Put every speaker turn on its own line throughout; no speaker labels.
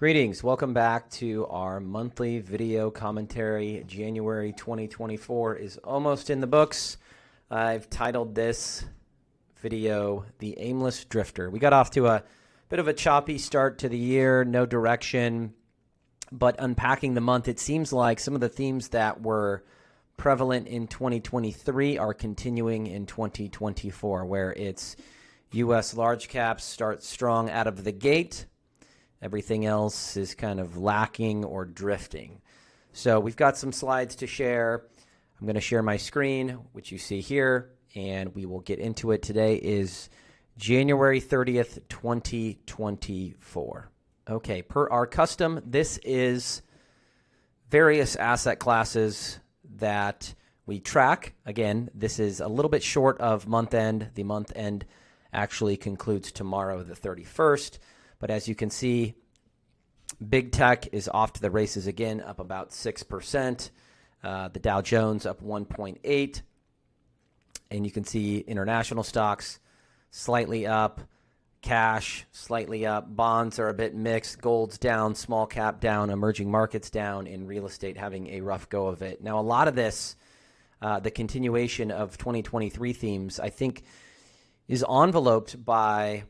Greetings. Welcome back to our monthly video commentary. January 2024 is almost in the books. I've titled this video The Aimless Drifter. We got off to a bit of a choppy start to the year, no direction, but unpacking the month, it seems like some of the themes that were prevalent in 2023 are continuing in 2024, where it's U.S. large caps start strong out of the gate. Everything else is kind of lacking or drifting. So we've got some slides to share. I'm going to share my screen, which you see here, and we will get into it. Today is January 30th, 2024. Okay, per our custom, this is various asset classes that we track. Again, this is a little bit short of month end. The month end actually concludes tomorrow, the 31st. But as you can see, big tech is off to the races again, up about 6%. The Dow Jones up 1.8%. And you can see international stocks slightly up, cash slightly up, bonds are a bit mixed, gold's down, small cap down, emerging markets down, and real estate having a rough go of it. Now, a lot of this, the continuation of 2023 themes, I think is enveloped by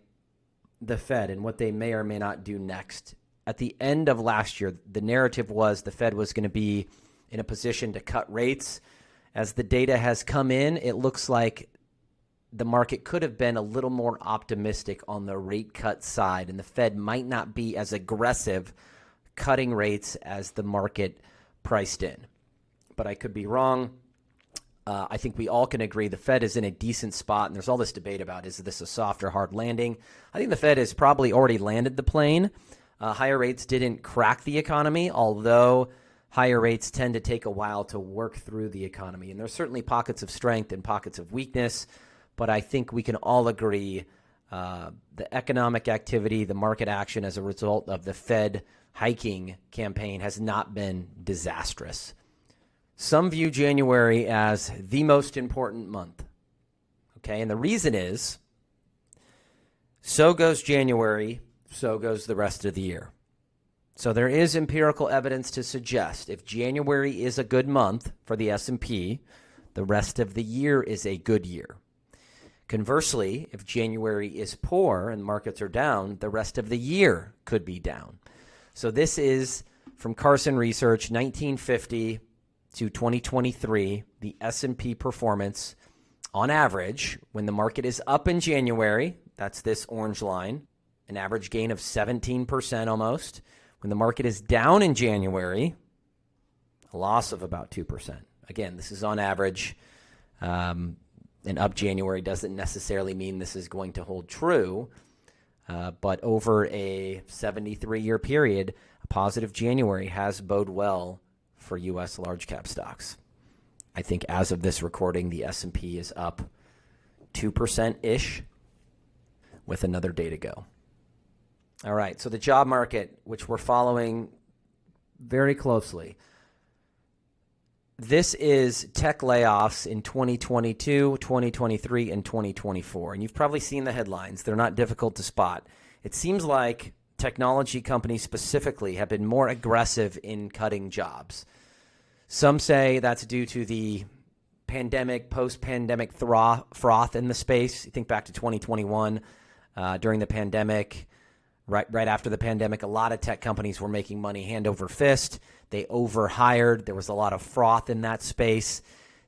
the Fed and what they may or may not do next. At the end of last year, the narrative was the Fed was going to be in a position to cut rates. As the data has come in, it looks like the market could have been a little more optimistic on the rate cut side, and the Fed might not be as aggressive cutting rates as the market priced in. But I could be wrong. I think we all can agree the Fed is in a decent spot, and there's all this debate about, is this a soft or hard landing? I think the Fed has probably already landed the plane. Higher rates didn't crack the economy, although higher rates tend to take a while to work through the economy. And there's certainly pockets of strength and pockets of weakness, but I think we can all agree the economic activity, the market action as a result of the Fed hiking campaign has not been disastrous. Some view January as the most important month, okay? And the reason is, so goes January, so goes the rest of the year. So there is empirical evidence to suggest if January is a good month for the S&P, the rest of the year is a good year. Conversely, if January is poor and markets are down, the rest of the year could be down. So this is from Carson Research, 1950 to 2023, the S&P performance on average when the market is up in January, that's this orange line, an average gain of 17% almost. When the market is down in January, a loss of about 2%. Again, this is on average. And up January doesn't necessarily mean this is going to hold true. But over a 73-year period, a positive January has bode well for U.S. large cap stocks. I think as of this recording, the S&P is up 2%-ish with another day to go. All right, so the job market, which we're following very closely. This is tech layoffs in 2022, 2023, and 2024. And you've probably seen the headlines. They're not difficult to spot. It seems like technology companies specifically have been more aggressive in cutting jobs. Some say that's due to the pandemic, post-pandemic froth in the space. You think back to 2021, during the pandemic, right after the pandemic, a lot of tech companies were making money hand over fist. They overhired. There was a lot of froth in that space.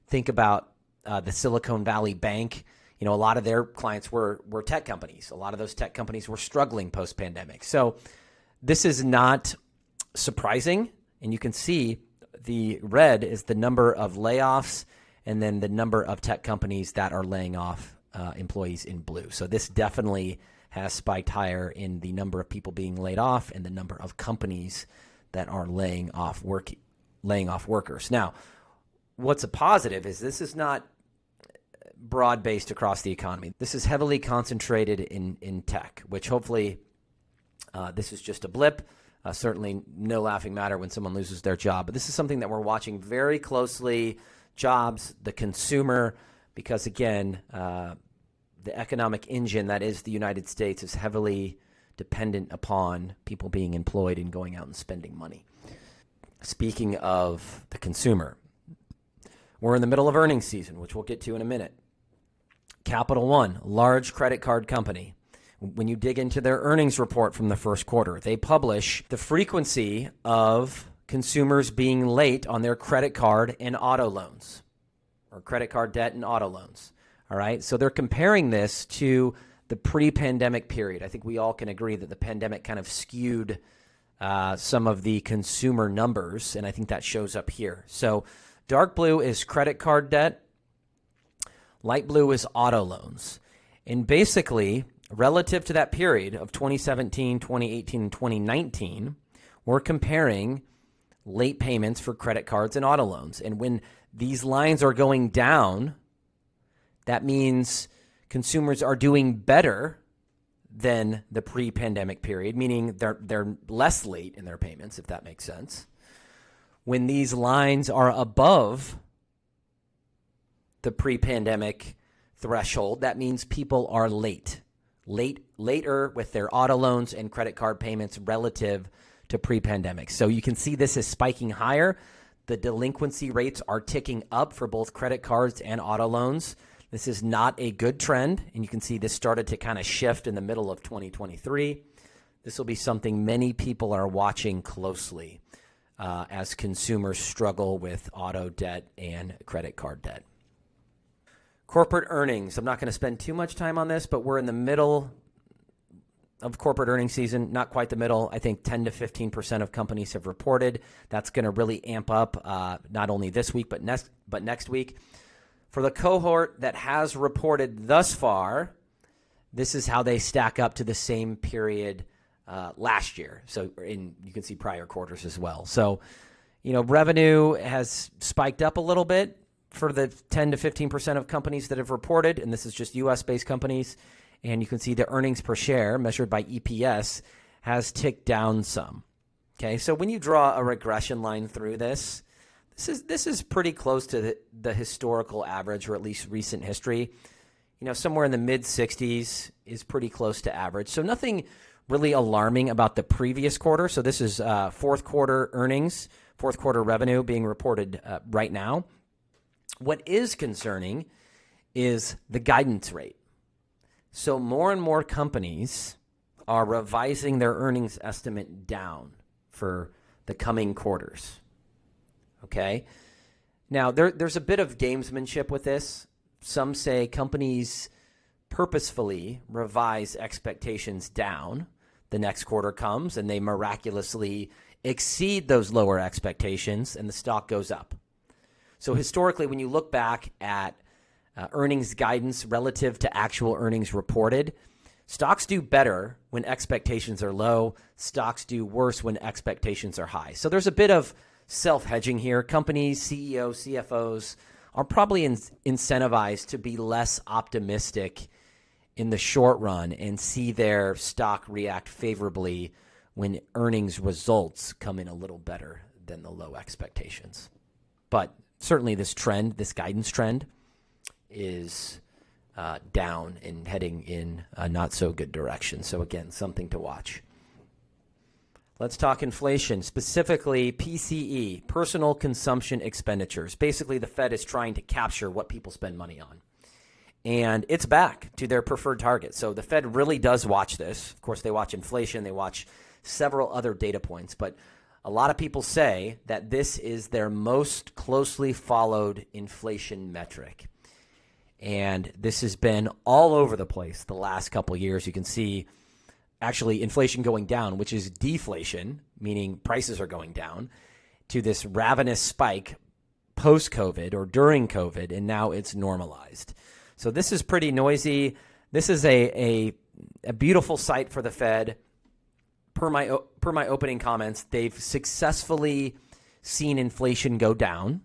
Think about the Silicon Valley Bank. You know, a lot of their clients were tech companies. A lot of those tech companies were struggling post-pandemic. So this is not surprising. And you can see the red is the number of layoffs and then the number of tech companies that are laying off employees in blue. So this definitely has spiked higher in the number of people being laid off and the number of companies that are laying off workers. Now, what's a positive is this is not broad-based across the economy. This is heavily concentrated in tech, which hopefully this is just a blip. Certainly no laughing matter when someone loses their job. But this is something that we're watching very closely, jobs, the consumer, because, again, the economic engine that is the United States is heavily dependent upon people being employed and going out and spending money. Speaking of the consumer, we're in the middle of earnings season, which we'll get to in a minute. Capital One, large credit card company. When you dig into their earnings report from the first quarter, they publish the frequency of consumers being late on their credit card and auto loans, or credit card debt and auto loans. All right. So they're comparing this to the pre-pandemic period. I think we all can agree that the pandemic kind of skewed some of the consumer numbers, and I think that shows up here. So dark blue is credit card debt. Light blue is auto loans. And basically, relative to that period of 2017, 2018, and 2019, we're comparing late payments for credit cards and auto loans. And when these lines are going down, that means consumers are doing better than the pre-pandemic period, meaning they're less late in their payments, if that makes sense. When these lines are above the pre-pandemic threshold, that means people are later with their auto loans and credit card payments relative to pre-pandemic. So you can see this is spiking higher. The delinquency rates are ticking up for both credit cards and auto loans. This is not a good trend, and you can see this started to kind of shift in the middle of 2023. This will be something many people are watching closely as consumers struggle with auto debt and credit card debt. Corporate earnings. I'm not going to spend too much time on this, but we're in the middle of corporate earnings season, not quite the middle. I think 10 to 15% of companies have reported. That's going to really amp up not only this week, but next week. For the cohort that has reported thus far, this is how they stack up to the same period last year. So you can see prior quarters as well. So, revenue has spiked up a little bit for the 10 to 15% of companies that have reported, and this is just U.S.-based companies. And you can see the earnings per share measured by EPS has ticked down some. Okay, so when you draw a regression line through this is pretty close to the historical average, or at least recent history. Somewhere in the mid-60s is pretty close to average. So nothing really alarming about the previous quarter. So this is fourth quarter earnings, fourth quarter revenue being reported right now. What is concerning is the guidance rate. So more and more companies are revising their earnings estimate down for the coming quarters. Okay? Now, there's a bit of gamesmanship with this. Some say companies purposefully revise expectations down. The next quarter comes and they miraculously exceed those lower expectations and the stock goes up. So historically, when you look back at earnings guidance relative to actual earnings reported, stocks do better when expectations are low. Stocks do worse when expectations are high. So there's a bit of self-hedging here. Companies, CEOs, CFOs are probably incentivized to be less optimistic in the short run and see their stock react favorably when earnings results come in a little better than the low expectations. But certainly this guidance trend is down and heading in a not so good direction. So again, something to watch. Let's talk inflation, specifically PCE, personal consumption expenditures. Basically, the Fed is trying to capture what people spend money on. And it's back to their preferred target. So the Fed really does watch this. Of course, they watch inflation. They watch several other data points. But a lot of people say that this is their most closely followed inflation metric. And this has been all over the place the last couple of years. You can see actually inflation going down, which is deflation, meaning prices are going down, to this ravenous spike post-COVID or during COVID, and now it's normalized. So this is pretty noisy. This is a beautiful sight for the Fed. Per my opening comments, they've successfully seen inflation go down.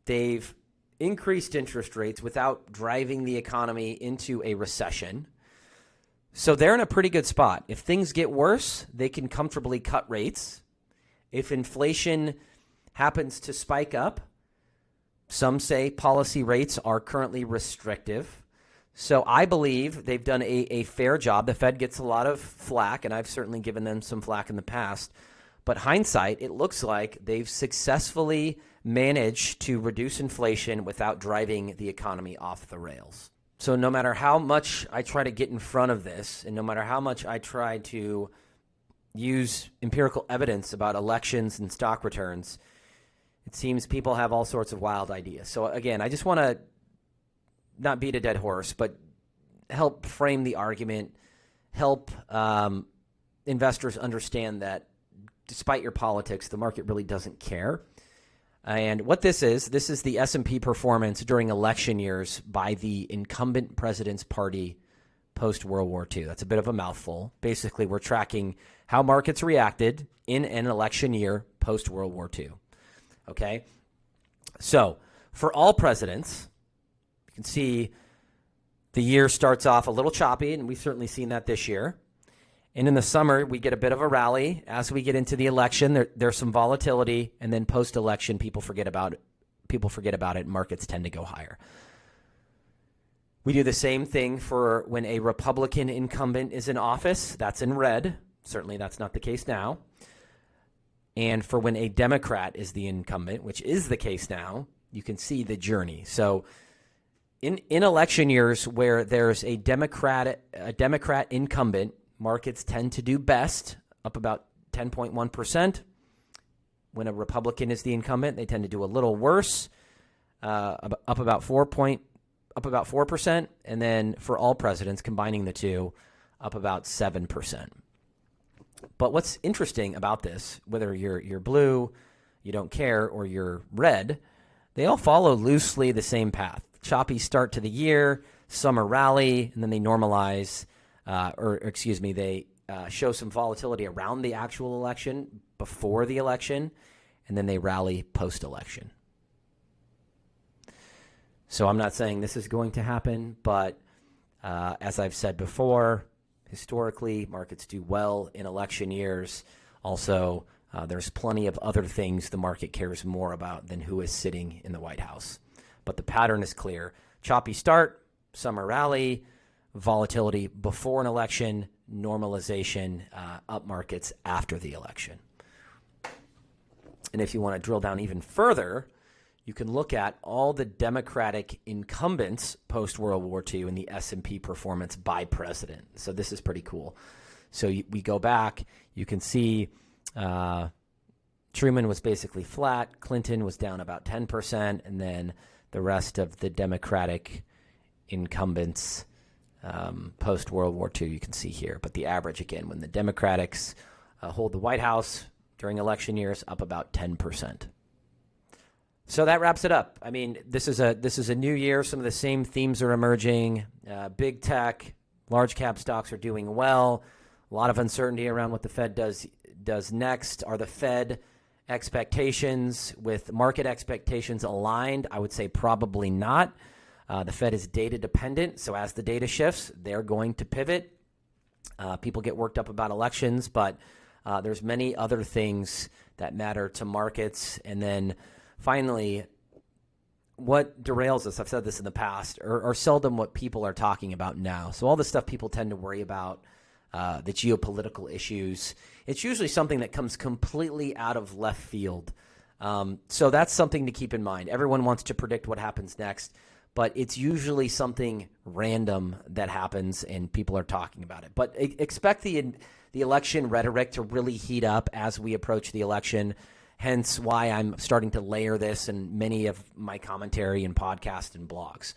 They've increased interest rates without driving the economy into a recession. So they're in a pretty good spot. If things get worse, they can comfortably cut rates. If inflation happens to spike up, some say policy rates are currently restrictive. So I believe they've done a fair job. The Fed gets a lot of flack, and I've certainly given them some flack in the past. But hindsight, it looks like they've successfully managed to reduce inflation without driving the economy off the rails. So no matter how much I try to get in front of this, and no matter how much I try to use empirical evidence about elections and stock returns, it seems people have all sorts of wild ideas. So again, I just want to not beat a dead horse, but help frame the argument, help investors understand that despite your politics, the market really doesn't care. And what this is the S&P performance during election years by the incumbent president's party post-World War II. That's a bit of a mouthful. Basically, we're tracking how markets reacted in an election year post-World War II. Okay? So, for all presidents, you can see the year starts off a little choppy, and we've certainly seen that this year. And in the summer, we get a bit of a rally. As we get into the election, there's some volatility, and then post-election, people forget about it, and markets tend to go higher. We do the same thing for when a Republican incumbent is in office. That's in red. Certainly that's not the case now. And for when a Democrat is the incumbent, which is the case now, you can see the journey. So in election years where there's a Democrat incumbent, markets tend to do best, up about 10.1%. When a Republican is the incumbent, they tend to do a little worse, up about 4%. And then for all presidents, combining the two, up about 7%. But what's interesting about this, whether you're blue, you don't care, or you're red, they all follow loosely the same path. Choppy start to the year, summer rally, and then they normalize. They show some volatility around the actual election, before the election, and then they rally post-election. So I'm not saying this is going to happen, but as I've said before, historically, markets do well in election years. Also, there's plenty of other things the market cares more about than who is sitting in the White House. But the pattern is clear. Choppy start, summer rally, volatility before an election, normalization, up markets after the election. And if you want to drill down even further, you can look at all the Democratic incumbents post-World War II in the S&P performance by president. So this is pretty cool. So we go back, you can see Truman was basically flat, Clinton was down about 10%, and then the rest of the Democratic incumbents post-World War II, you can see here. But the average, again, when the Democrats hold the White House during election years, up about 10%. So that wraps it up. I mean, this is a new year. Some of the same themes are emerging. Big tech, large cap stocks are doing well. A lot of uncertainty around what the Fed does next. Are the Fed expectations with market expectations aligned? I would say probably not. The Fed is data dependent, so as the data shifts, they're going to pivot. People get worked up about elections, but there's many other things that matter to markets. And then finally, what derails us, I've said this in the past, are seldom what people are talking about now. So all the stuff people tend to worry about, the geopolitical issues, it's usually something that comes completely out of left field. So that's something to keep in mind. Everyone wants to predict what happens next, but it's usually something random that happens and people are talking about it. But expect the election rhetoric to really heat up as we approach the election, hence why I'm starting to layer this in many of my commentary and podcasts and blogs.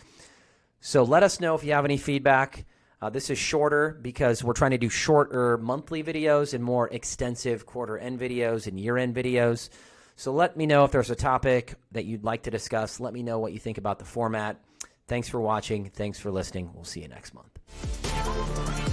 So let us know if you have any feedback. This is shorter because we're trying to do shorter monthly videos and more extensive quarter-end videos and year-end videos. So let me know if there's a topic that you'd like to discuss. Let me know what you think about the format. Thanks for watching. Thanks for listening. We'll see you next month.